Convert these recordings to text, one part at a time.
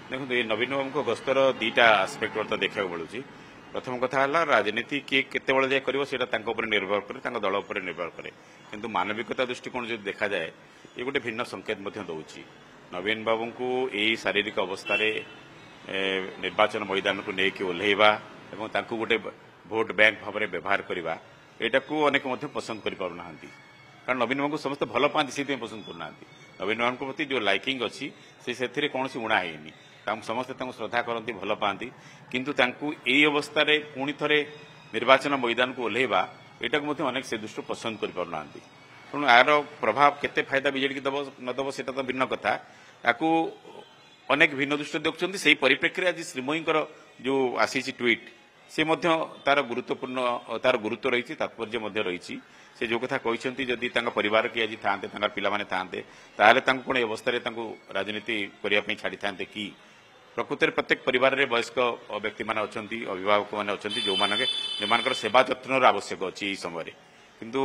देखो ये नवीन बाबू गस्तर दीटा आस्पेक्ट बर्तमान देखा मिलूँ। प्रथम कथा है राजनीति किए केत जाए कर निर्भर करे दल पर निर्भर करे किंतु मानविकता दृष्टिकोण जो देखा जाए ये गोटे भिन्न संकेत दौर। नवीन बाबू को यही शारीरिक अवस्था निर्वाचन मैदान को लेकिन ओह्लैवा गोटे भोट बैंक भाव में व्यवहार करवा यहाँ को अनेक पसंद कर कारण नवीन बाबू समस्त भल पाती से पसंद करना। नवीन बाबू प्रति जो लाइकिंग अच्छी से कौन उणा है समस्ते श्रद्धा करती भल पाती किंतु यही अवस्था पुणी थे निर्वाचन मैदान को ओह्लैवा यहाँ को अनेक से दृष्टि पसंद करना। तेणु यार प्रभाव केते फायदा बीजेडी की दब न दब से तो भिन्न कथा आपको अनेक भिन्न दृष्टि देखुं से परिप्रेक्षी आज श्रीमयी जो आसी ट्वीट से तार गुरुत्वपूर्ण तार गुरुत्व रही तात्पर्य रही से जो कथा कहते जदि परिवार किए आज था पिला थाते कौन अवस्था राजनीति करने छाड़ी था कि प्रकृत में प्रत्येक परिवार में वयस्क व्यक्ति मैंने अच्छा अभिभावक मैंने अच्छा जो सेवा जत्न आवश्यक अच्छी समय किंतु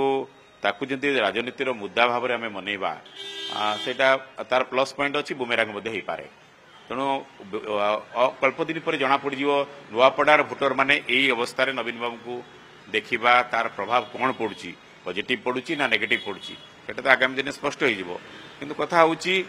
ताकू जमी राजनीतिर मुद्दा भाव में आम मनइबा से तार प्लस पॉइंट अच्छी बुमेरांग हो पारे। तेणु अल्प दिन पर जना पड़ नुआपड़ार भोटर मैंने यही अवस्था नवीन बाबू को देखा तार प्रभाव कौन पड़ुची पॉजिटिव पड़ुची ना नेगेटिव पड़ुची सेटा तो आगामी दिन स्पष्ट हो किंतु कथा होची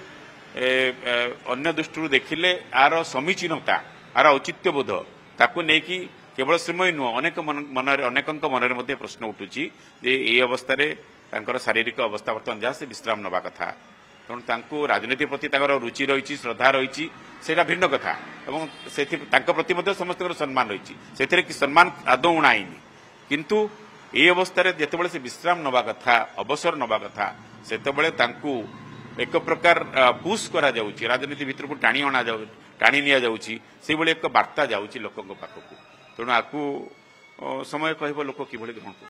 अन्य दृष्टि देखिले आर समीचीनता आर औचित्यबोध ताकू नेकी केवल श्रीमयी नुह अनेक मन अनेकों मन में प्रश्न उठुची ये अवस्था शारीरिक अवस्था बर्तमान जहाँ से विश्राम नवा कथा तेणु राजनीति प्रति रुचि रही श्रद्धा रही से भिन्न कथा प्रति समस्त सम्मान रही से सम्मान आदौ उणाई किंतु ये अवस्था जिते से विश्राम नवा कथा अवसर नवा कथा से एक प्रकार पुश करा जाउची राजनीति भितर को टाणी अणा जाउ टाणी निया जाउची से एक वार्ता जाउची लोकों पाखक तेणु आपको समय कह लोक कि ग्रहण